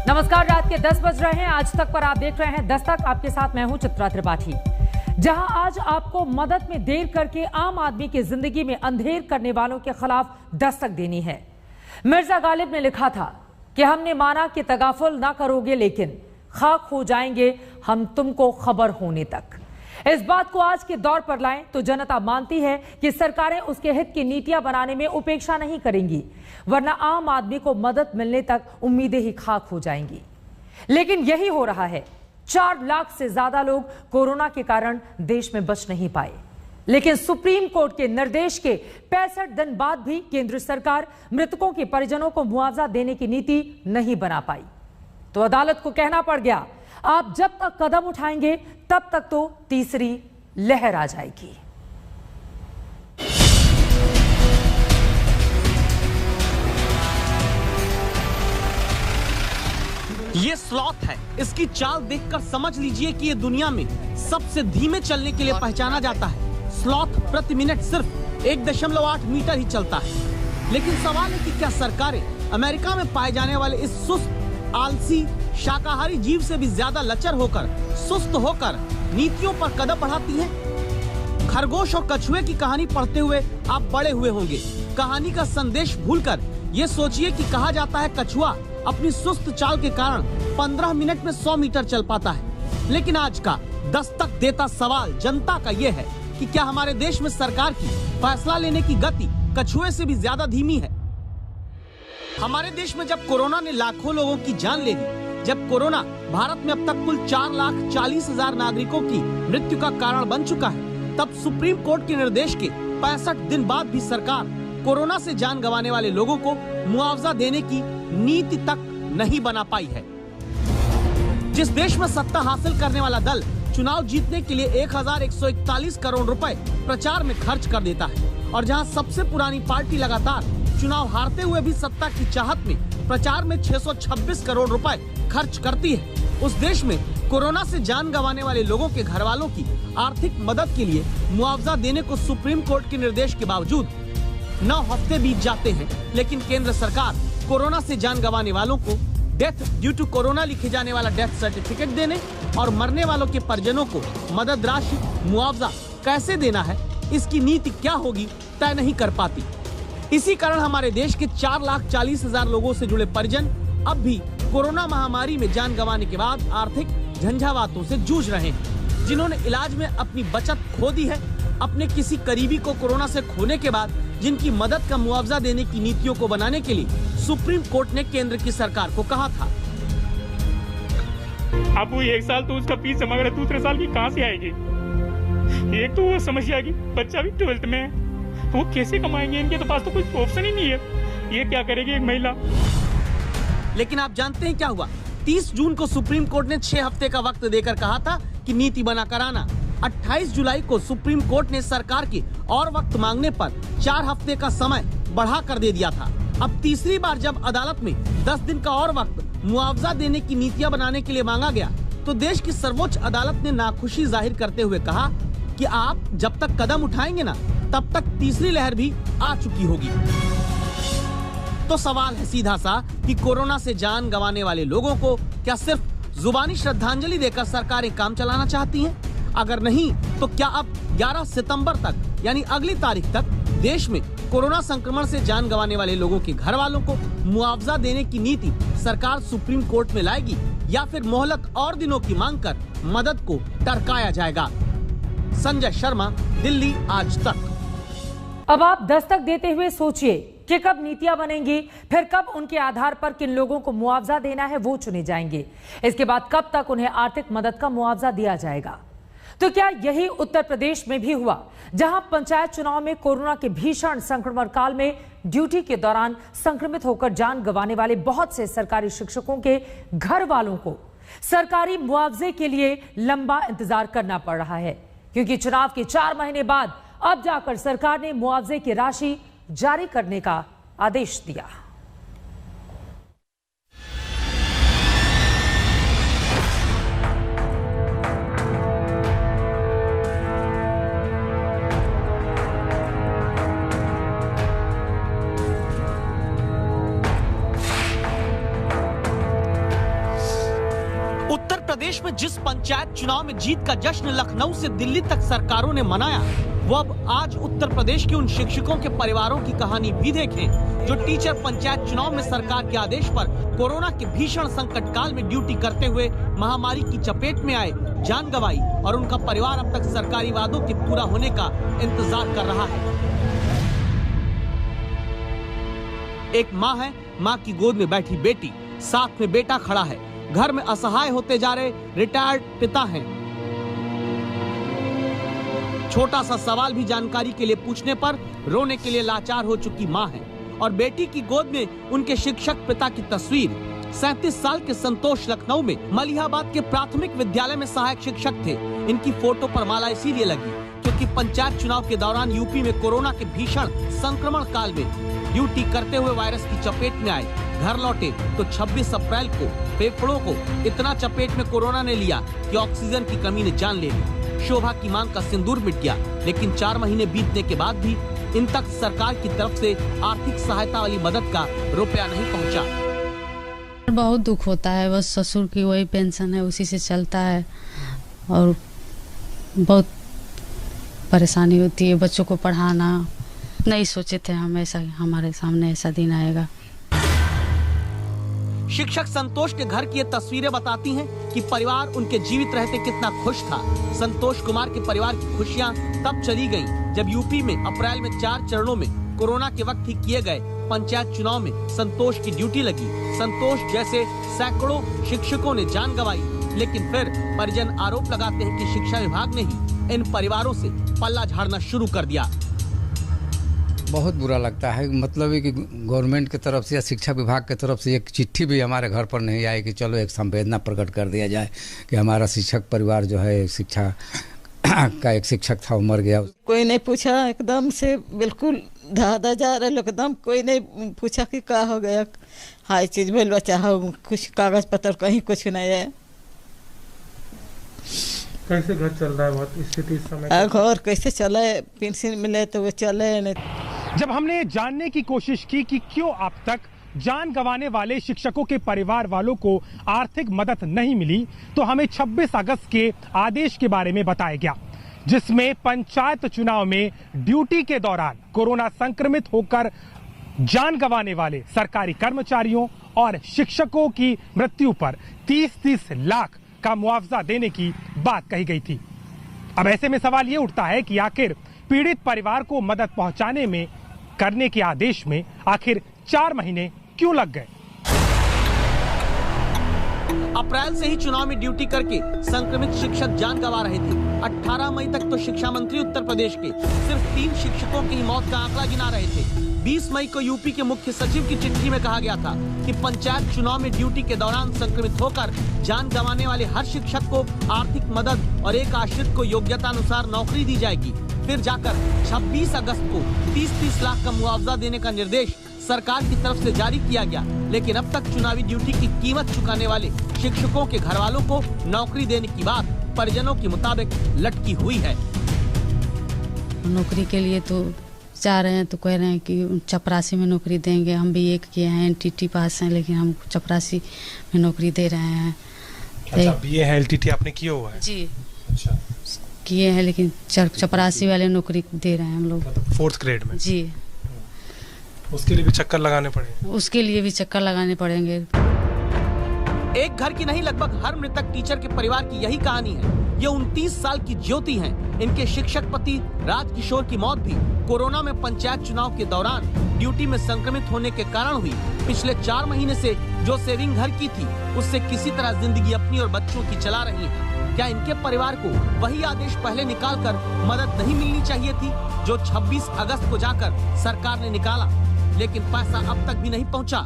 नमस्कार, रात के 10 बज रहे हैं। आज तक पर आप देख रहे हैं दस्तक। आपके साथ मैं हूं चित्रा त्रिपाठी। जहां आज आपको मदद में देर करके आम आदमी की जिंदगी में अंधेर करने वालों के खिलाफ दस्तक देनी है। मिर्जा गालिब ने लिखा था कि हमने माना कि तगाफुल ना करोगे, लेकिन खाक हो जाएंगे हम तुमको खबर होने तक। इस बात को आज के दौर पर लाएं तो जनता मानती है कि सरकारें उसके हित की नीतियां बनाने में उपेक्षा नहीं करेंगी, वरना आम आदमी को मदद मिलने तक उम्मीदें ही खाक हो जाएंगी। लेकिन यही हो रहा है। 4 लाख से ज्यादा लोग कोरोना के कारण देश में बच नहीं पाए, लेकिन सुप्रीम कोर्ट के निर्देश के 65 दिन बाद भी केंद्र सरकार मृतकों के परिजनों को मुआवजा देने की नीति नहीं बना पाई। तो अदालत को कहना पड़ गया, आप जब तक कदम उठाएंगे तब तक तो तीसरी लहर आ जाएगी। ये स्लॉथ है। इसकी चाल देखकर समझ लीजिए कि ये दुनिया में सबसे धीमे चलने के लिए पहचाना जाता है। स्लॉथ प्रति मिनट सिर्फ 1.8 मीटर ही चलता है। लेकिन सवाल है कि क्या सरकारें अमेरिका में पाए जाने वाले इस सुस्त, आलसी, शाकाहारी जीव से भी ज्यादा लचर होकर, सुस्त होकर नीतियों पर कदम बढ़ाती हैं? खरगोश और कछुए की कहानी पढ़ते हुए आप बड़े हुए होंगे। कहानी का संदेश भूलकर ये सोचिए कि कहा जाता है कछुआ अपनी सुस्त चाल के कारण 15 मिनट में 100 मीटर चल पाता है। लेकिन आज का दस्तक देता सवाल जनता का ये है कि क्या हमारे देश में सरकार की फैसला लेने की गति कछुए से भी ज्यादा धीमी है? हमारे देश में जब कोरोना ने लाखों लोगों की जान ले ली, जब कोरोना भारत में अब तक कुल 4,40,000 नागरिकों की मृत्यु का कारण बन चुका है, तब सुप्रीम कोर्ट के निर्देश के 65 दिन बाद भी सरकार कोरोना से जान गंवाने वाले लोगों को मुआवजा देने की नीति तक नहीं बना पाई है। जिस देश में सत्ता हासिल करने वाला दल चुनाव जीतने के लिए 1,141 करोड़ रुपए प्रचार में खर्च कर देता है, और जहां सबसे पुरानी पार्टी लगातार चुनाव हारते हुए भी सत्ता की चाहत में प्रचार में 626 करोड़ रुपए खर्च करती है, उस देश में कोरोना से जान गंवाने वाले लोगों के घर वालों की आर्थिक मदद के लिए मुआवजा देने को सुप्रीम कोर्ट के निर्देश के बावजूद 9 हफ्ते बीत जाते हैं, लेकिन केंद्र सरकार कोरोना से जान गंवाने वालों को डेथ ड्यू टू कोरोना लिखे जाने वाला डेथ सर्टिफिकेट देने और मरने वालों के परिजनों को मदद राशि मुआवजा कैसे देना है, इसकी नीति क्या होगी तय नहीं कर पाती। इसी कारण हमारे देश के 4,40,000 लोगों से जुड़े परिजन अब भी कोरोना महामारी में जान गंवाने के बाद आर्थिक झंझावातों से जूझ रहे हैं। जिन्होंने इलाज में अपनी बचत खो दी है, अपने किसी करीबी को कोरोना से खोने के बाद जिनकी मदद का मुआवजा देने की नीतियों को बनाने के लिए सुप्रीम कोर्ट ने केंद्र की सरकार को कहा था। अब वो 1 साल तो उसका फीस जमा करे, दूसरे साल की कहाँ से आएगी? एक तो वो समस्या की बच्चा भी 12th में है, वो कैसे कमाएंगे? इनके तो पास तो कुछ ऑप्शन ही नहीं है। ये क्या करेगी एक महिला? लेकिन आप जानते हैं क्या हुआ? 30 जून को सुप्रीम कोर्ट ने 6 हफ्ते का वक्त देकर कहा था कि नीति बना कर आना। 28 जुलाई को सुप्रीम कोर्ट ने सरकार के और वक्त मांगने पर 4 हफ्ते का समय बढ़ा कर दे दिया था। अब तीसरी बार जब अदालत में 10 दिन का और वक्त मुआवजा देने की नीतियां बनाने के लिए मांगा गया, तो देश की सर्वोच्च अदालत ने नाखुशी जाहिर करते हुए कहा कि आप जब तक कदम उठाएंगे ना, तब तक तीसरी लहर भी आ चुकी होगी। तो सवाल है सीधा सा कि कोरोना से जान गंवाने वाले लोगों को क्या सिर्फ जुबानी श्रद्धांजलि देकर सरकारें काम चलाना चाहती हैं? अगर नहीं, तो क्या अब 11 सितंबर तक यानी अगली तारीख तक देश में कोरोना संक्रमण से जान गंवाने वाले लोगों के घर वालों को मुआवजा देने की नीति सरकार सुप्रीम कोर्ट में लाएगी, या फिर मोहलत और दिनों की मांग कर मदद को टरकाया जाएगा? संजय शर्मा, दिल्ली आज तक। अब आप दस्तक देते हुए सोचिए कि कब नीतियां बनेंगी, फिर कब उनके आधार पर किन लोगों को मुआवजा देना है वो चुने जाएंगे। इसके बाद कब तक उन्हें आर्थिक मदद का मुआवजा दिया जाएगा। तो क्या यही उत्तर प्रदेश में भी हुआ, जहां पंचायत चुनाव में कोरोना के भीषण संक्रमण काल में ड्यूटी के दौरान संक्रमित होकर जान गंवाने वाले बहुत से सरकारी शिक्षकों के घर वालों को सरकारी मुआवजे के लिए लंबा इंतजार करना पड़ रहा है, क्योंकि चुनाव के 4 महीने बाद अब जाकर सरकार ने मुआवजे की राशि जारी करने का आदेश दिया। जिस पंचायत चुनाव में जीत का जश्न लखनऊ से दिल्ली तक सरकारों ने मनाया, वो अब आज उत्तर प्रदेश के उन शिक्षकों के परिवारों की कहानी भी देखें जो टीचर पंचायत चुनाव में सरकार के आदेश पर कोरोना के भीषण संकट काल में ड्यूटी करते हुए महामारी की चपेट में आए, जान गंवाई और उनका परिवार अब तक सरकारी वादों के पूरा होने का इंतजार कर रहा है। एक माँ है, माँ की गोद में बैठी बेटी, साथ में बेटा खड़ा है। घर में असहाय होते जा रहे रिटायर्ड पिता हैं। छोटा सा सवाल भी जानकारी के लिए पूछने पर रोने के लिए लाचार हो चुकी माँ है और बेटी की गोद में उनके शिक्षक पिता की तस्वीर। 37 साल के संतोष लखनऊ में मलिहाबाद के प्राथमिक विद्यालय में सहायक शिक्षक थे। इनकी फोटो पर माला इसीलिए लगी क्योंकि पंचायत चुनाव के दौरान यूपी में कोरोना के भीषण संक्रमण काल में ड्यूटी करते हुए वायरस की चपेट में आए। घर लौटे तो 26 अप्रैल को फेफड़ों को इतना चपेट में कोरोना ने लिया कि ऑक्सीजन की कमी ने जान ले ली। शोभा की मांग का सिंदूर मिट गया, लेकिन 4 महीने बीतने के बाद भी इन तक सरकार की तरफ से आर्थिक सहायता वाली मदद का रुपया नहीं पहुंचा। बहुत दुख होता है, बस ससुर की वही पेंशन है, उसी से चलता है और बहुत परेशानी होती है। बच्चों को पढ़ाना नहीं सोचे थे हम, ऐसा हमारे सामने ऐसा दिन आएगा। शिक्षक संतोष के घर की ये तस्वीरें बताती हैं कि परिवार उनके जीवित रहते कितना खुश था। संतोष कुमार के परिवार की खुशियां तब चली गईं जब यूपी में अप्रैल में 4 चरणों में कोरोना के वक्त ही किए गए पंचायत चुनाव में संतोष की ड्यूटी लगी। संतोष जैसे सैकड़ों शिक्षकों ने जान गंवाई, लेकिन फिर परिजन आरोप लगाते हैं कि शिक्षा विभाग ने ही इन परिवारों से पल्ला झाड़ना शुरू कर दिया। बहुत बुरा लगता है, मतलब है कि गवर्नमेंट की तरफ से या शिक्षा विभाग की तरफ से एक चिट्ठी भी हमारे घर पर नहीं आई कि चलो एक संवेदना प्रकट कर दिया जाए कि हमारा शिक्षक परिवार जो है शिक्षा का एक शिक्षक था वो मर गया। कोई नहीं पूछा, एकदम से बिल्कुल दादा जा रहे लोग, एकदम कोई नहीं पूछा कि क्या हो गया, हाई चीज में बचा हो, कुछ कागज पत्र कहीं कुछ नहीं है। कैसे घर चल रहा है बहुत स्थिति इस समय? घर कैसे चले, पेंशन मिले तो वो चले नहीं। जब हमने जानने की कोशिश की कि क्यों अब तक जान गंवाने वाले शिक्षकों के परिवार वालों को आर्थिक मदद नहीं मिली, तो हमें 26 अगस्त के आदेश के बारे में बताया गया, जिसमें पंचायत चुनाव में ड्यूटी के दौरान कोरोना संक्रमित होकर जान गंवाने वाले सरकारी कर्मचारियों और शिक्षकों की मृत्यु पर 30-30 लाख का मुआवजा देने की बात कही गई थी। अब ऐसे में सवाल ये उठता है कि आखिर पीड़ित परिवार को मदद पहुंचाने में करने के आदेश में आखिर 4 महीने क्यों लग गए? अप्रैल से ही चुनाव में ड्यूटी करके संक्रमित शिक्षक जान गंवा रहे थे। 18 मई तक तो शिक्षा मंत्री उत्तर प्रदेश के सिर्फ 3 शिक्षकों की मौत का आंकड़ा गिना रहे थे। 20 मई को यूपी के मुख्य सचिव की चिट्ठी में कहा गया था कि पंचायत चुनाव में ड्यूटी के दौरान संक्रमित होकर जान गंवाने वाले हर शिक्षक को आर्थिक मदद और एक आश्रित को योग्यता अनुसार नौकरी दी जाएगी। फिर जाकर 26 अगस्त को 30-30 लाख का मुआवजा देने का निर्देश सरकार की तरफ से जारी किया गया, लेकिन अब तक चुनावी ड्यूटी की कीमत चुकाने वाले शिक्षकों के घर वालों को नौकरी देने की बात परिजनों के मुताबिक लटकी हुई है। नौकरी के लिए तो चाह रहे हैं, तो कह रहे हैं कि चपरासी में नौकरी देंगे। हम भी एक किए हैं, NTT पास हैं, लेकिन हम चपरासी में नौकरी दे रहे हैं। अच्छा, BA है, LTT आपने किया हुआ है? जी अच्छा, किए हैं, लेकिन चपरासी वाले नौकरी दे रहे हैं हम लोग। 4th ग्रेड में? जी। उसके लिए भी चक्कर लगाने पड़ेंगे? उसके लिए भी चक्कर लगाने पड़ेंगे। एक घर की नहीं, लगभग हर मृतक टीचर के परिवार की यही कहानी है। ये 29 साल की ज्योति हैं। इनके शिक्षक पति राजकिशोर की मौत भी कोरोना में पंचायत चुनाव के दौरान ड्यूटी में संक्रमित होने के कारण हुई। पिछले 4 महीने से जो सेविंग घर की थी, उससे किसी तरह जिंदगी अपनी और बच्चों की चला रही है। क्या इनके परिवार को वही आदेश पहले निकालकर मदद नहीं मिलनी चाहिए थी जो 26 अगस्त को जाकर सरकार ने निकाला, लेकिन पैसा अब तक भी नहीं पहुंचा?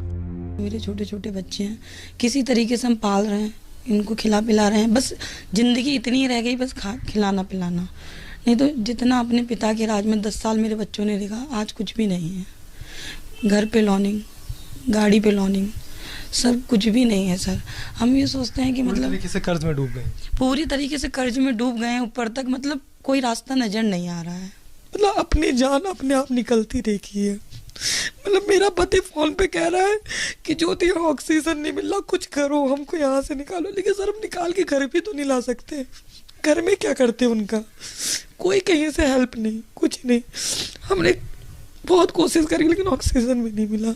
मेरे छोटे छोटे बच्चे हैं, किसी तरीके से हम पाल रहे हैं, इनको खिला पिला रहे हैं। बस जिंदगी इतनी रह गई, बस खिलाना पिलाना। नहीं तो जितना अपने पिता के राज में 10 साल मेरे बच्चों ने देखा, आज कुछ भी नहीं है। घर पे लोनिंग, गाड़ी पे लोनिंग, सब कुछ भी नहीं है सर। हम ये सोचते हैं कि मतलब पूरी तरीके से कर्ज में डूब गए। पूरी तरीके से कर्ज में डूब गए हैं ऊपर तक, मतलब कोई रास्ता नजर नहीं आ रहा है। मतलब अपनी जान अपने आप निकलती देखी है। मतलब मेरा पति फोन पे कह रहा है कि ज्योति ऑक्सीजन नहीं मिल रहा, कुछ करो, हमको यहाँ से निकालो। लेकिन सर हम निकाल के घर भी तो नहीं ला सकते, घर में क्या करते उनका, कोई कहीं से हेल्प नहीं, कुछ नहीं। हमने बहुत कोशिश करी लेकिन ऑक्सीजन भी नहीं मिला।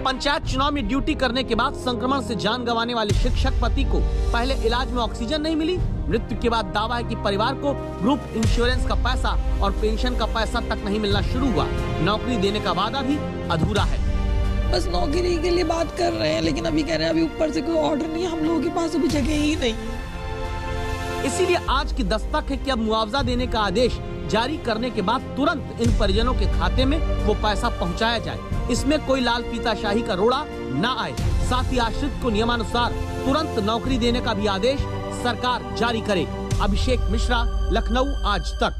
पंचायत चुनाव में ड्यूटी करने के बाद संक्रमण से जान गंवाने वाले शिक्षक पति को पहले इलाज में ऑक्सीजन नहीं मिली। मृत्यु के बाद दावा है कि परिवार को ग्रुप इंश्योरेंस का पैसा और पेंशन का पैसा तक नहीं मिलना शुरू हुआ। नौकरी देने का वादा भी अधूरा है। बस नौकरी के लिए बात कर रहे हैं, लेकिन अभी कह रहे हैं अभी ऊपर से कोई ऑर्डर नहीं है, हम लोगों के पास अभी जगह ही नहीं। इसीलिए आज की दस्तक है कि अब मुआवजा देने का आदेश जारी करने के बाद तुरंत इन परिजनों के खाते में वो पैसा पहुंचाया जाए। इसमें कोई लाल फीताशाही का रोड़ा न आए। साथ ही आश्रित को नियमानुसार तुरंत नौकरी देने का भी आदेश सरकार जारी करे। अभिषेक मिश्रा, लखनऊ, आज तक।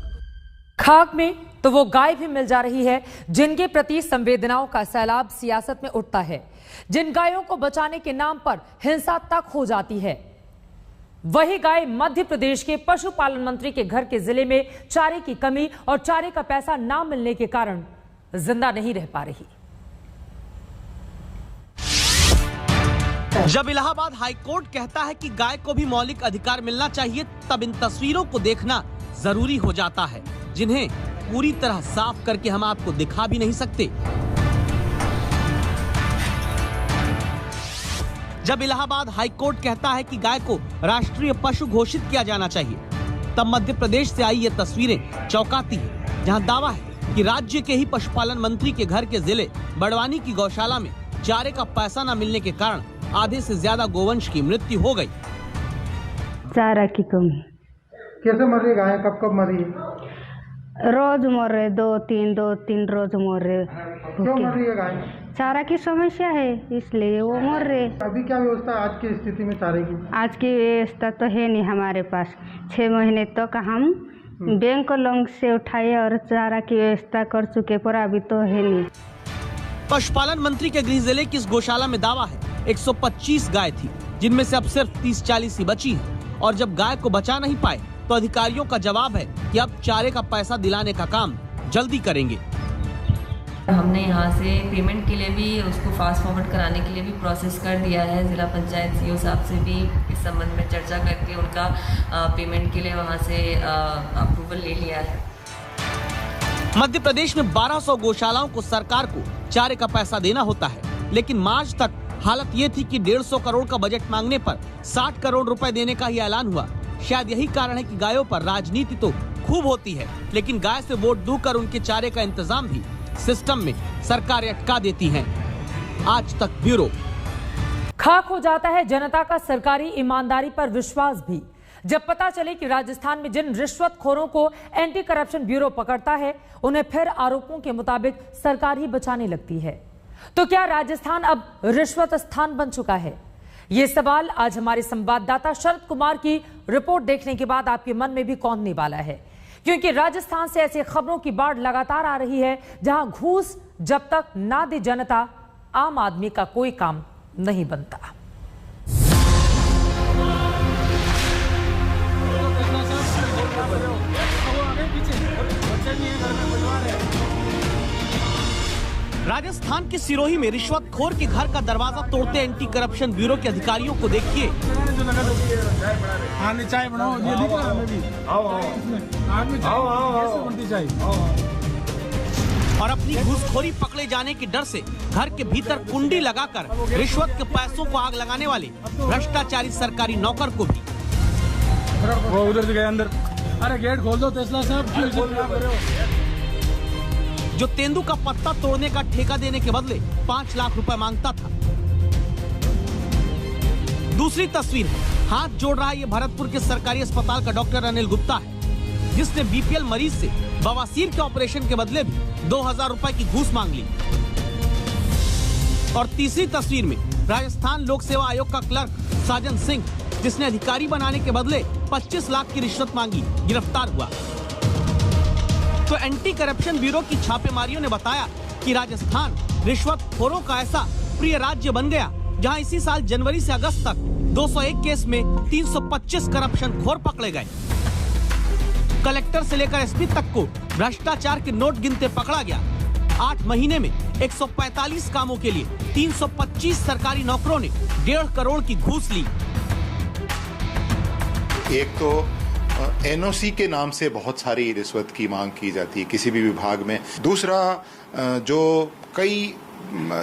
खाक में तो वो गाय भी मिल जा रही है जिनके प्रति संवेदनाओं का सैलाब सियासत में उठता है, जिन गायों को बचाने के नाम पर हिंसा तक हो जाती है। वही गाय मध्य प्रदेश के पशुपालन मंत्री के घर के जिले में चारे की कमी और चारे का पैसा ना मिलने के कारण जिंदा नहीं रह पा रही। जब इलाहाबाद हाईकोर्ट कहता है कि गाय को भी मौलिक अधिकार मिलना चाहिए, तब इन तस्वीरों को देखना जरूरी हो जाता है, जिन्हें पूरी तरह साफ करके हम आपको दिखा भी नहीं सकते। जब इलाहाबाद हाईकोर्ट कहता है कि गाय को राष्ट्रीय पशु घोषित किया जाना चाहिए, तब मध्य प्रदेश से आई ये तस्वीरें चौंकाती हैं, जहां दावा है कि राज्य के ही पशुपालन मंत्री के घर के जिले बड़वानी की गौशाला में चारे का पैसा न मिलने के कारण आधे से ज्यादा गोवंश की मृत्यु हो गई। चारा की कमी। कैसे मर रही गाय, कब कब मर रही है? रोज मर रहे, दो तीन रोज मर रहे। क्यों मर रही है गाय? चारा की समस्या है इसलिए वो मर रहे। अभी क्या व्यवस्था है आज की स्थिति में चारे की? आज की व्यवस्था तो है नहीं हमारे पास। 6 महीने तक हम बैंक लोन से उठाए और चारा की व्यवस्था कर चुके, पर अभी तो है नहीं। पशुपालन मंत्री के गृह जिले की इस गौशाला में दावा है 125 गाय थी, जिनमें से अब सिर्फ 30-40 ही बची हैं। और जब गाय को बचा नहीं पाए तो अधिकारियों का जवाब है कि अब चारे का पैसा दिलाने का काम जल्दी करेंगे। हमने यहाँ से पेमेंट के लिए भी उसको फास्ट फॉरवर्ड कराने के लिए भी प्रोसेस कर दिया है। जिला पंचायत सीओ साहब से भी इस संबंध में चर्चा करके उनका पेमेंट के लिए वहाँ से अप्रूवल ले लिया है। मध्य प्रदेश में 1200 गौशालाओं को सरकार को चारे का पैसा देना होता है, लेकिन मार्च तक हालत ये थी कि 150 करोड़ का बजट मांगने पर 60 करोड़ रुपए देने का ही ऐलान हुआ। शायद यही कारण है कि गायों पर राजनीति तो खूब होती है, लेकिन गाय से वोट दूकर उनके चारे का इंतजाम भी सिस्टम में सरकार अटका देती है। आज तक ब्यूरो। खाक हो जाता है जनता का सरकारी ईमानदारी पर विश्वास भी, जब पता चले कि राजस्थान में जिन रिश्वतखोरों को एंटी करप्शन ब्यूरो पकड़ता है, उन्हें फिर आरोपों के मुताबिक सरकार ही बचाने लगती है। तो क्या राजस्थान अब रिश्वत स्थान बन चुका है? ये सवाल आज हमारे संवाददाता शरद कुमार की रिपोर्ट देखने के बाद आपके मन में भी कौंधने वाला है, क्योंकि राजस्थान से ऐसी खबरों की बाढ़ लगातार आ रही है जहां घूस जब तक ना दे जनता, आम आदमी का कोई काम नहीं बनता। राजस्थान के सिरोही में रिश्वतखोर के घर का दरवाजा तोड़ते एंटी करप्शन ब्यूरो के अधिकारियों को देखिए। चाय बनाओ, ये दिख रहा है हमें भी। और अपनी घूसखोरी पकड़े जाने के डर से घर के भीतर कुंडी लगाकर रिश्वत के पैसों को आग लगाने वाले भ्रष्टाचारी सरकारी नौकर को भी। वो उधर से गए अंदर। अरे गेट खोल दो तेस्ला साहब। जो तेंदु का पत्ता तोड़ने का ठेका देने के बदले 5 लाख रुपए मांगता था। दूसरी तस्वीर है, हाथ जोड़ रहा ये भरतपुर के सरकारी अस्पताल का डॉक्टर अनिल गुप्ता है, जिसने बीपीएल मरीज से बवासीर के ऑपरेशन के बदले भी 2000 रुपए की घूस मांग ली। और तीसरी तस्वीर में राजस्थान लोक सेवा आयोग का क्लर्क साजन सिंह, जिसने अधिकारी बनाने के बदले 25 लाख की रिश्वत मांगी, गिरफ्तार हुआ। तो एंटी करप्शन ब्यूरो की छापेमारियों ने बताया कि राजस्थान रिश्वतखोरों का ऐसा प्रिय राज्य बन गया, जहां इसी साल जनवरी से अगस्त तक 201 केस में 325 करप्शन खोर पकड़े गए। कलेक्टर से लेकर एसपी तक को भ्रष्टाचार के नोट गिनते पकड़ा गया। 8 महीने में 145 कामों के लिए 325 सरकारी नौकरों ने 1.5 करोड़ की घूस ली। एक तो एनओसी के नाम से बहुत सारी रिश्वत की मांग की जाती है किसी भी विभाग में। दूसरा, जो कई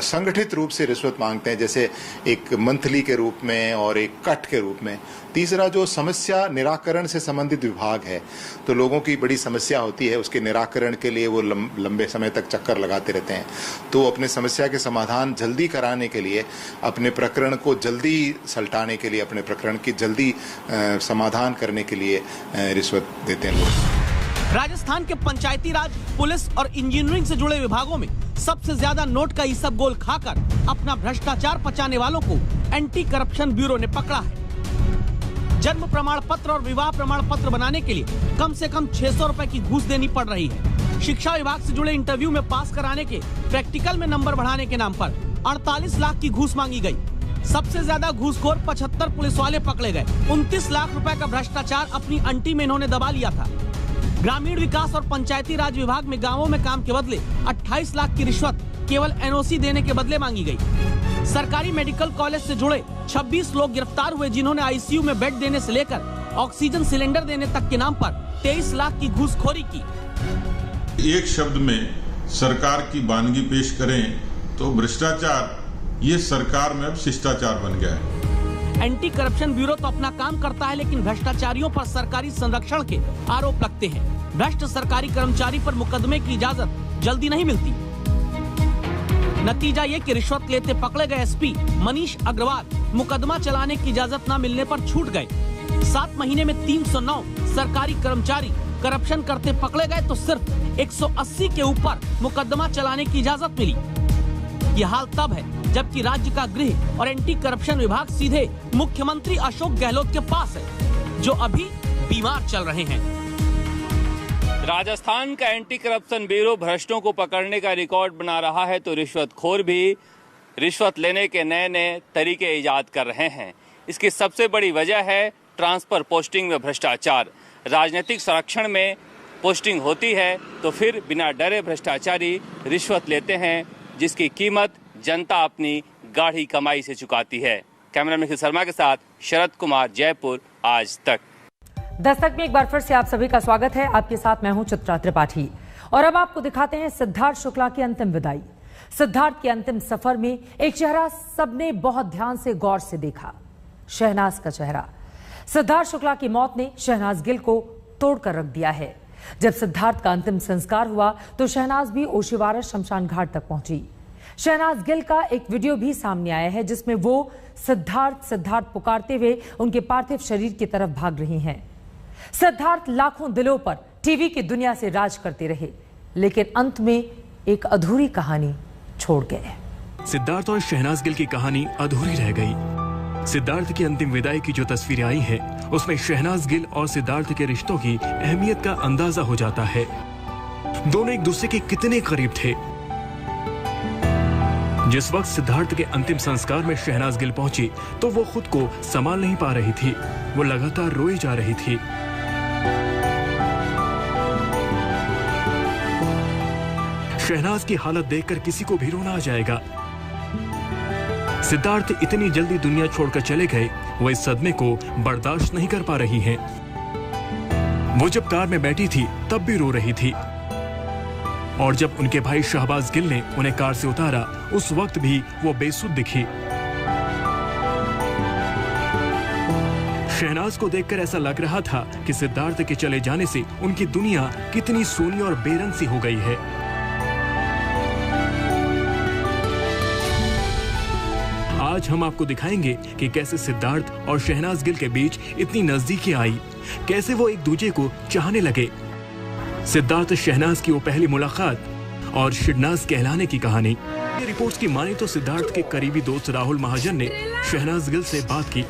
संगठित रूप से रिश्वत मांगते हैं, जैसे एक मंथली के रूप में और एक कट के रूप में। तीसरा, जो समस्या निराकरण से संबंधित विभाग है, तो लोगों की बड़ी समस्या होती है, उसके निराकरण के लिए वो लंबे समय तक चक्कर लगाते रहते हैं। तो अपने समस्या के समाधान जल्दी कराने के लिए, अपने प्रकरण को जल्दी सलटाने के लिए, अपने प्रकरण की जल्दी समाधान करने के लिए रिश्वत देते हैं लोग। राजस्थान के पंचायती राज, पुलिस और इंजीनियरिंग से जुड़े विभागों में सबसे ज्यादा नोट का इसबगोल खाकर अपना भ्रष्टाचार पचाने वालों को एंटी करप्शन ब्यूरो ने पकड़ा है। जन्म प्रमाण पत्र और विवाह प्रमाण पत्र बनाने के लिए कम से कम 600 रुपए की घूस देनी पड़ रही है। शिक्षा विभाग से जुड़े इंटरव्यू में पास कराने के, प्रैक्टिकल में नंबर बढ़ाने के नाम पर 48 लाख की घूस मांगी गई। सबसे ज्यादा घूसखोर 75 पुलिस वाले पकड़े गए। 29 लाख रुपए का भ्रष्टाचार अपनी अंटी में इन्होंने दबा लिया था। ग्रामीण विकास और पंचायती राज विभाग में गांवों में काम के बदले 28 लाख की रिश्वत केवल एनओसी देने के बदले मांगी गई। सरकारी मेडिकल कॉलेज से जुड़े 26 लोग गिरफ्तार हुए, जिन्होंने आईसीयू में बेड देने से लेकर ऑक्सीजन सिलेंडर देने तक के नाम पर 23 लाख की घूसखोरी की। एक शब्द में सरकार की वानगी पेश करें तो भ्रष्टाचार ये सरकार में अब शिष्टाचार बन गया है। एंटी करप्शन ब्यूरो तो अपना काम करता है, लेकिन भ्रष्टाचारियों पर सरकारी संरक्षण के आरोप लगते हैं। भ्रष्ट सरकारी कर्मचारी पर मुकदमे की इजाजत जल्दी नहीं मिलती। नतीजा ये कि रिश्वत लेते पकड़े गए एसपी मनीष अग्रवाल मुकदमा चलाने की इजाजत न मिलने पर छूट गए। 7 महीने में 309 सरकारी कर्मचारी करप्शन करते पकड़े गए, तो सिर्फ 180 के ऊपर मुकदमा चलाने की इजाजत मिली। ये हाल तब है जबकि राज्य का गृह और एंटी करप्शन विभाग सीधे मुख्यमंत्री अशोक गहलोत के पास है, जो अभी बीमार चल रहे हैं। राजस्थान का एंटी करप्शन ब्यूरो भ्रष्टों को पकड़ने का रिकॉर्ड बना रहा है, तो रिश्वतखोर भी रिश्वत लेने के नए नए तरीके इजाद कर रहे हैं। इसकी सबसे बड़ी वजह है ट्रांसफर पोस्टिंग में भ्रष्टाचार। राजनीतिक संरक्षण में पोस्टिंग होती है तो फिर बिना डरे भ्रष्टाचारी रिश्वत लेते हैं, जिसकी कीमत जनता अपनी गाढ़ी कमाई से चुकाती है। कैमरा निखिल शर्मा के साथ शरद कुमार, जयपुर, आज तक। दस्तक में एक बार फिर से आप सभी का स्वागत है। आपके साथ मैं हूं चित्रा त्रिपाठी और अब आपको दिखाते हैं सिद्धार्थ शुक्ला की अंतिम विदाई। सिद्धार्थ के अंतिम सफर में एक चेहरा सबने बहुत ध्यान से गौर से देखा, शहनाज का चेहरा। सिद्धार्थ शुक्ला की मौत ने शहनाज गिल को तोड़कर रख दिया है। जब सिद्धार्थ का अंतिम संस्कार हुआ तो शहनाज भी ओशिवारा शमशान घाट तक पहुंची। शहनाज गिल का एक वीडियो भी सामने आया है, जिसमें वो सिद्धार्थ पुकारते हुए उनके पार्थिव शरीर की तरफ भाग रही हैं। सिद्धार्थ लाखों दिलों पर टीवी की दुनिया से राज करते रहे, लेकिन अंत में एक अधूरी कहानी छोड़ गए। सिद्धार्थ और शहनाज गिल की कहानी अधूरी रह गई। सिद्धार्थ की अंतिम विदाई की जो तस्वीरें आई हैं, उसमें शहनाज गिल और सिद्धार्थ के रिश्तों की अहमियत का अंदाजा हो जाता है। दोनों एक दूसरे के कितने करीब थे। जिस वक्त सिद्धार्थ के अंतिम संस्कार में शहनाज गिल पहुंची तो वो खुद को संभाल नहीं पा रही थी। वो लगातार रोई जा रही थी। शहनाज की हालत देखकर किसी को भी रोना आ जाएगा। सिद्धार्थ इतनी जल्दी दुनिया छोड़कर चले गए, वो इस सदमे को बर्दाश्त नहीं कर पा रही हैं। वो जब कार में बैठी थी तब भी रो रही थी, और जब उनके भाई शहबाज गिल ने उन्हें कार से उतारा उस वक्त भी वो बेसुध दिखी। शहनाज को देखकर ऐसा लग रहा था कि सिद्धार्थ के चले जाने से उनकी दुनिया कितनी सूनी और बेरंग सी हो गई है। आज हम आपको दिखाएंगे कि कैसे सिद्धार्थ और शहनाज गिल के बीच इतनी नजदीकी आई, कैसे वो एक दूसरे को चाहने लगे। सिद्धार्थ शहनाज की वो पहली मुलाकात और शिडनाज कहलाने की कहानी। ये रिपोर्ट्स की माने तो सिद्धार्थ के करीबी दोस्त राहुल महाजन ने शहनाज गिल से बात की।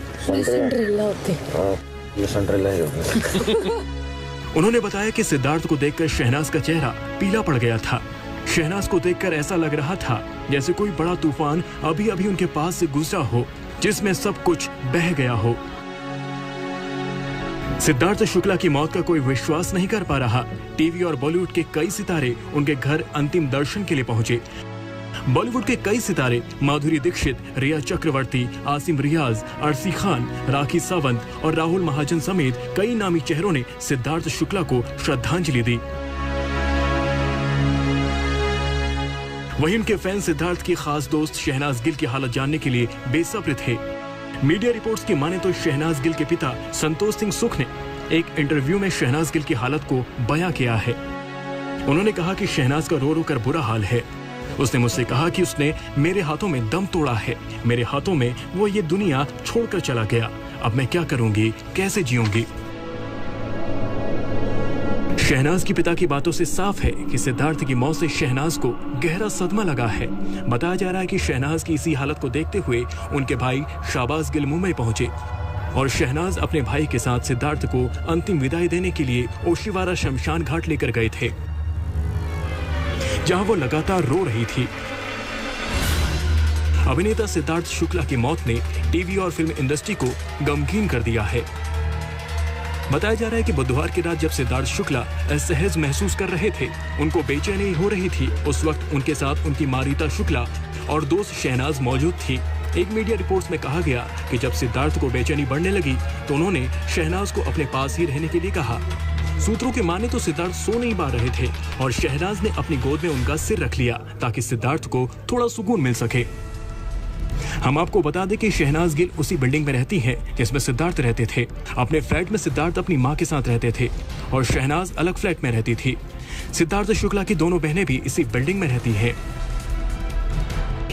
उन्होंने बताया कि सिद्धार्थ को देखकर शहनाज का चेहरा पीला पड़ गया था। शहनाज को देखकर ऐसा लग रहा था जैसे कोई बड़ा तूफान अभी अभी उनके पास से गुजरा हो, जिसमें सब कुछ बह गया हो। सिद्धार्थ शुक्ला की मौत का कोई विश्वास नहीं कर पा रहा। टीवी और बॉलीवुड के कई सितारे उनके घर अंतिम दर्शन के लिए पहुंचे। बॉलीवुड के कई सितारे माधुरी दीक्षित, रिया चक्रवर्ती, आसिम रियाज, अर्शी खान, राखी सावंत और राहुल महाजन समेत कई नामी चेहरों ने सिद्धार्थ शुक्ला को श्रद्धांजलि दी। वहीं उनके फैन सिद्धार्थ की खास दोस्त शहनाज गिल की हालत जानने के लिए बेसब्र थे। मीडिया रिपोर्ट्स की माने तो शहनाज गिल के पिता संतोष सिंह सुख ने एक इंटरव्यू में शहनाज गिल की हालत को बयां किया है। उन्होंने कहा कि शहनाज का रो रो कर बुरा हाल है। उसने मुझसे कहा कि उसने मेरे हाथों में दम तोड़ा है, मेरे हाथों में वो ये दुनिया छोड़कर चला गया। अब मैं क्या करूंगी, कैसे जीऊंगी। शहनाज की पिता की बातों से साफ है कि सिद्धार्थ की मौत से शहनाज को गहरा सदमा लगा है। बताया जा रहा है कि शहनाज की इसी हालत को देखते हुए उनके भाई शाहबाज गिल मुंबई पहुंचे और शहनाज अपने भाई के साथ सिद्धार्थ को अंतिम विदाई देने के लिए ओशिवारा शमशान घाट लेकर गए थे, जहां वो लगातार रो रही थी। अभिनेता सिद्धार्थ शुक्ला की मौत ने टीवी और फिल्म इंडस्ट्री को गमगीन कर दिया है। बताया जा रहा है कि बुधवार की रात जब सिद्धार्थ शुक्ला असहज महसूस कर रहे थे, उनको बेचैनी हो रही थी, उस वक्त उनके साथ उनकी मां रीता शुक्ला और दोस्त शहनाज मौजूद थी। एक मीडिया रिपोर्ट्स में कहा गया कि जब सिद्धार्थ को बेचैनी बढ़ने लगी तो उन्होंने शहनाज को अपने पास ही रहने के लिए कहा। सूत्रों के माने तो सिद्धार्थ सो नहीं पा रहे थे और शहनाज ने अपनी गोद में उनका सिर रख लिया ताकि सिद्धार्थ को थोड़ा सुकून मिल सके। हम आपको बता दें कि शहनाज गिल उसी बिल्डिंग में रहती हैं जिसमें सिद्धार्थ रहते थे। अपने फ्लैट में सिद्धार्थ अपनी मां के साथ रहते थे और शहनाज अलग फ्लैट में रहती थी। सिद्धार्थ शुक्ला की दोनों बहनें भी इसी बिल्डिंग में रहती हैं।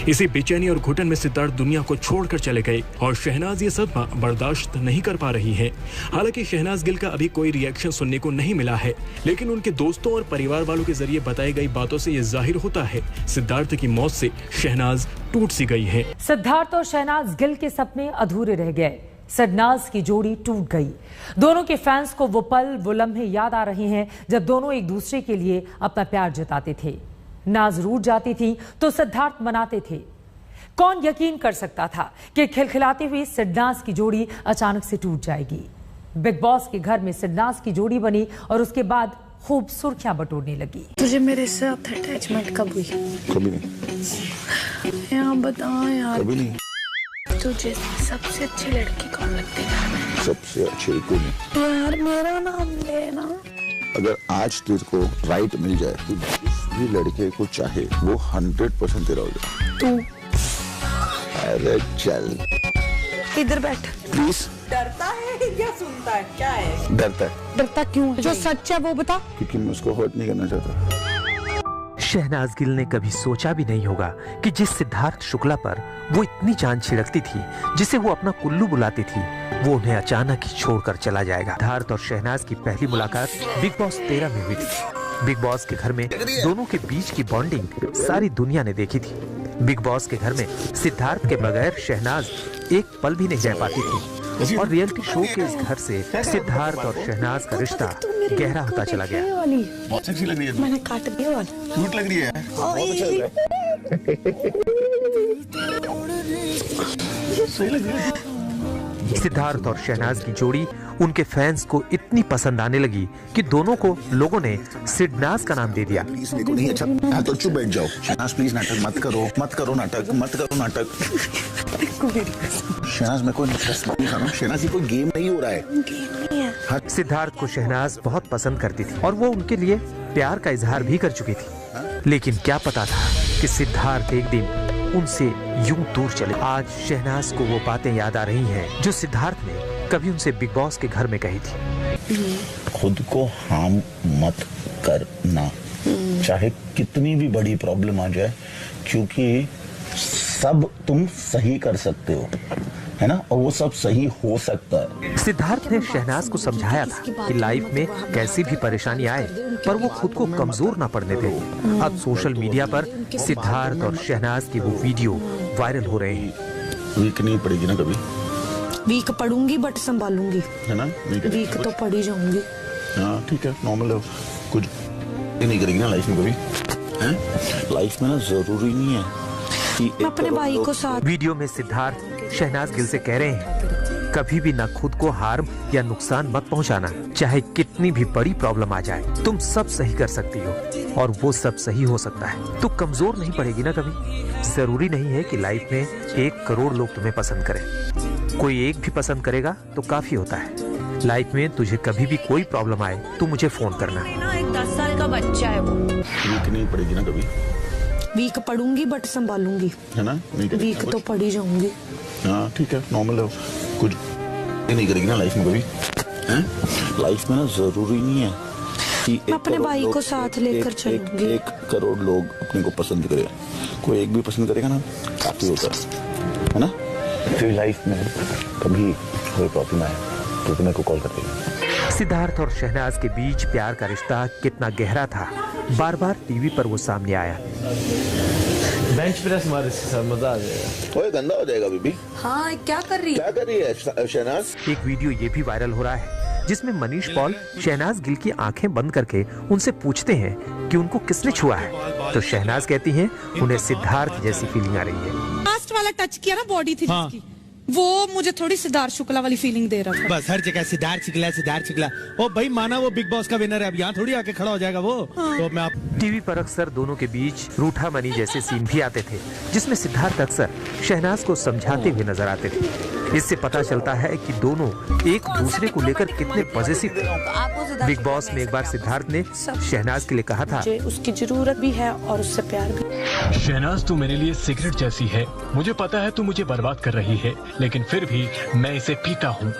इसी बेचैनी और घुटन में सिद्धार्थ दुनिया को छोड़कर चले गए और शहनाज ये सदमा बर्दाश्त नहीं कर पा रही है। हालांकि शहनाज गिल का अभी कोई रिएक्शन सुनने को नहीं मिला है, लेकिन उनके दोस्तों और परिवार वालों के जरिए बताई गई बातों से ये जाहिर होता है सिद्धार्थ की मौत से शहनाज टूट सी गई है। सिद्धार्थ और शहनाज गिल के सपने अधूरे रह गए। सिद्धार्थ की जोड़ी टूट गई। दोनों के फैंस को वो पल, वो लम्हे याद आ रहे हैं जब दोनों एक दूसरे के लिए अपना प्यार जताते थे। नाज रूठ जाती थी तो सिद्धार्थ मनाते थे। कौन यकीन कर सकता था कि खिलखिलाती हुई सिद्धार्थ की जोड़ी अचानक से टूट जाएगी। बिग बॉस के घर में सिद्धार्थ की जोड़ी बनी और उसके बाद खूब सुर्खियां बटोरने लगी। तुझे मेरे साथ अटैचमेंट कब हुई? कभी नहीं। यार बता यार। कभी नहीं। तुझे सबसे अच्छी लड़की कौन लगती है? सबसे अच्छी कोई नहीं। तो यार मेरा नाम लेना। अगर आज तेरे को राइट मिल जाए तो जिस भी लड़के को चाहे वो 100% तेरा हो जाए। तू अरे चल इधर बैठ प्लीज। डरता है या सुनता है? क्या है? डरता है। डरता क्यों है? जो सच है वो बता। क्योंकि मैं उसको हर्ट नहीं करना चाहता। शहनाज गिल ने कभी सोचा भी नहीं होगा कि जिस सिद्धार्थ शुक्ला पर वो इतनी जान छिड़कती थी, जिसे वो अपना कुल्लू बुलाती थी, वो उन्हें अचानक ही छोड़कर चला जाएगा। सिद्धार्थ और शहनाज की पहली मुलाकात बिग बॉस 13 में हुई थी। बिग बॉस के घर में दोनों के बीच की बॉन्डिंग सारी दुनिया ने देखी थी। बिग बॉस के घर में सिद्धार्थ के बगैर शहनाज एक पल भी नहीं रह पाती थी और रियलिटी शो के इस घर से सिद्धार्थ और शहनाज का रिश्ता गहरा होता चला गया। बहुत सेक्सी लग रही है। मैंने काट दिया वाला। क्यूट लग रही है। बहुत अच्छा लग रहा है। सही लग रही है। सिद्धार्थ और शहनाज की जोड़ी उनके फैंस को इतनी पसंद आने लगी कि दोनों को लोगों ने सिडनाज का नाम दे दिया। प्लीज मेरे को नहीं अच्छा। हाँ तो चुप बैठ जाओ। शहनाज प्लीज नाटक मत करो, मत करो नाटक, मत करो नाटक। शहनाज मैं कोई इंटरेस्ट नहीं खा रहा हूँ। शहनाज ये कोई गेम नहीं हो रहा है। सिद्धार्थ को शहनाज बहुत पसंद करती थी और वो उनके लिए प्यार का इजहार भी कर चुकी थी, लेकिन क्या पता था कि सिद्धार्थ एक दिन उनसे यूं दूर चले। आज शहनाज को वो बातें याद आ रही हैं जो सिद्धार्थ ने कभी उनसे बिग बॉस के घर में कही थी। खुद को हार्म मत करना, चाहे कितनी भी बड़ी प्रॉब्लम आ जाए, क्योंकि सब तुम सही कर सकते हो, है ना, और वो सब सही हो सकता है। सिद्धार्थ ने शहनाज को समझाया था कि लाइफ में कैसी भी परेशानी आए पर वो खुद को कमजोर ना पड़ने दे। अब सोशल मीडिया पर सिद्धार्थ और शहनाज की वो वीडियो वायरल हो रहे हैं। वीक नहीं पड़ेगी ना कभी? वीक पढ़ूंगी बट संभालूंगी, है ना? वीक तो पढ़ ही जाऊंगी। हाँ ठीक है, नॉर्मल है। कुछ नहीं करेगी ना लाइफ में कभी, हैं? लाइफ में ना जरूरी नहीं है कि मैं अपने भाई को साथ। वीडियो में सिद्धार्थ शहनाज गिल से कह रहे हैं कभी भी ना खुद को हार्म या नुकसान मत पहुंचाना। चाहे कितनी भी बड़ी प्रॉब्लम आ जाए, तुम सब सही कर सकती हो और वो सब सही हो सकता है। तू कमजोर नहीं पड़ेगी ना कभी। जरूरी नहीं है कि लाइफ में 1 करोड़ लोग तुम्हें पसंद करें। कोई एक भी पसंद करेगा तो काफी होता है। लाइफ में तुझे कभी भी कोई प्रॉब्लम आए तो मुझे फोन करना। एक 10 साल का बच्चा है वो। वीक नहीं पड़ेगी ना कभी। वीक पढ़ूंगी बट संभालूंगी, है ना? वीक तो पढ़ ही जाऊंगी। हाँ ठीक है, नॉर्मल है। कुछ नहीं करेगी ना लाइफ में कभी, हैं? लाइफ में ना जरूरी नहीं है कि मैं अपने भाई को साथ लेकर चलूंगी। 1 करोड़ लोग अपने को पसंद करे, कोई एक भी पसंद करेगा ना काफी होता है ना? तेरी लाइफ में कभी कोई प्रॉब्लम आए तो तुम्हें को कॉल कर देगा। सिद्धार्थ और शहनाज के बीच प्यार का रिश्ता कितना गहरा था, बार बार टीवी पर वो सामने आया। बेंच प्रेस मार, इसके साथ मजा आ जाएगा। ओए गंदा हो जाएगा बीबी। हाँ क्या कर रही है शहनाज? एक वीडियो ये भी वायरल हो रहा है जिसमें मनीष पॉल शहनाज गिल की आंखें बंद करके उनसे पूछते हैं कि उनको किसने छुआ है, तो शहनाज कहती हैं उन्हें सिद्धार्थ जैसी फीलिंग आ रही है। लास्ट वाला टच किया ना बॉडी थी जिसकी, वो मुझे थोड़ी सिद्धार्थ शुक्ला वाली फीलिंग दे रहा था। बस हर जगह सिद्धार्थ शुक्ला। ओ भाई माना वो बिग बॉस का विनर है, अब यहाँ थोड़ी आके खड़ा हो जाएगा वो। तो मैं आप टीवी पर अक्सर दोनों के बीच रूठा मनी जैसे सीन भी आते थे जिसमें सिद्धार्थ अक्सर शहनाज को समझाते हुए नजर आते थे। इससे पता चलता है कि दोनों एक दूसरे को लेकर कितने पॉजिटिव थे। बिग बॉस में एक बार सिद्धार्थ ने शहनाज के लिए कहा था, उसकी जरूरत भी है और उससे प्यार भी। शहनाज तू मेरे लिए सिगरेट जैसी है, मुझे पता है तू मुझे बर्बाद कर रही है, लेकिन फिर भी मैं इसे पीता हूँ।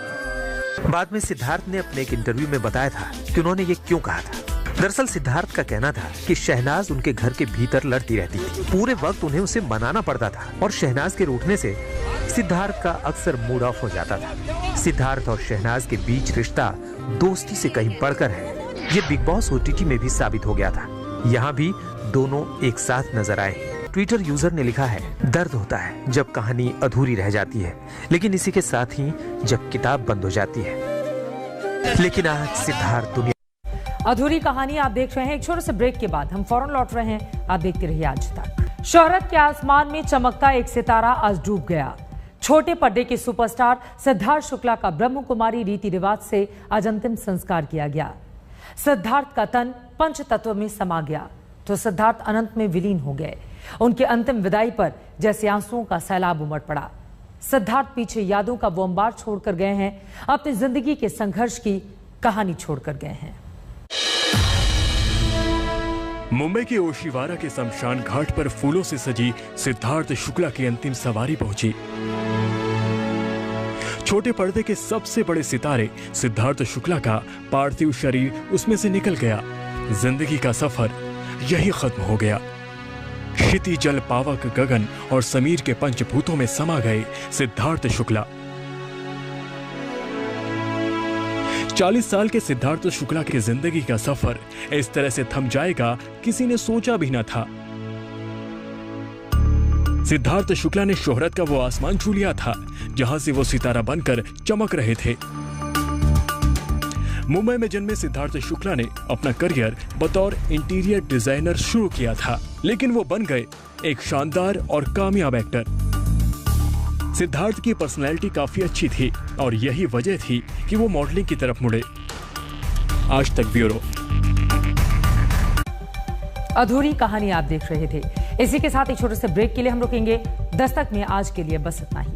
बाद में सिद्धार्थ ने अपने एक इंटरव्यू में बताया था कि उन्होंने ये क्यों कहा था। दरअसल सिद्धार्थ का कहना था कि शहनाज उनके घर के भीतर लड़ती रहती थी, पूरे वक्त उन्हें उसे मनाना पड़ता था और शहनाज के रूठने से सिद्धार्थ का अक्सर मूड ऑफ हो जाता था। सिद्धार्थ और शहनाज के बीच रिश्ता दोस्ती से कहीं बढ़कर है, ये बिग बॉस OTT में भी साबित हो गया था। यहाँ भी दोनों एक साथ नजर आए। ट्विटर यूजर ने लिखा है, दर्द होता है जब कहानी अधूरी रह जाती है, लेकिन इसी के साथ ही जब किताब बंद हो जाती है। लेकिन आज सिद्धार्थ दुनिया अधूरी कहानी आप देख रहे हैं। एक छोटे से ब्रेक के बाद हम फौरन लौट रहे हैं। आप देखते रहिए आज तक। शोहरत के आसमान में चमकता एक सितारा आज डूब गया। छोटे पर्दे के सुपरस्टार सिद्धार्थ शुक्ला का ब्रह्म कुमारी रीति रिवाज से आज अंतिम संस्कार किया गया। सिद्धार्थ का तन पंच तत्व में समा गया तो सिद्धार्थ अनंत में विलीन हो गए। उनके अंतिम विदाई पर जैसे आंसुओं का सैलाब उमड़ पड़ा। सिद्धार्थ पीछे यादों का वो अंबार छोड़कर गए हैं, अपनी जिंदगी के संघर्ष की कहानी छोड़कर गए हैं। मुंबई के ओशिवारा के शमशान घाट पर फूलों से सजी सिद्धार्थ शुक्ला की अंतिम सवारी पहुंची। छोटे पर्दे के सबसे बड़े सितारे सिद्धार्थ शुक्ला का पार्थिव शरीर उसमें से निकल गया। जिंदगी का सफर यही खत्म हो गया। क्षिति जल पावक गगन और समीर के पंचभूतों में समा गए सिद्धार्थ शुक्ला। 40 साल के सिद्धार्थ शुक्ला की जिंदगी का सफर इस तरह से थम जाएगा किसी ने सोचा भी न था। सिद्धार्थ शुक्ला ने शोहरत का वो आसमान छू लिया था जहां से वो सितारा बनकर चमक रहे थे। मुंबई में जन्मे सिद्धार्थ शुक्ला ने अपना करियर बतौर इंटीरियर डिजाइनर शुरू किया था, लेकिन वो बन गए एक शानदार और कामयाब एक्टर। सिद्धार्थ की पर्सनैलिटी काफी अच्छी थी और यही वजह थी कि वो मॉडलिंग की तरफ मुड़े। आज तक ब्यूरो। अधूरी कहानी आप देख रहे थे। इसी के साथ एक छोटे से ब्रेक के लिए हम रुकेंगे। दस्तक में आज के लिए बस इतना ही।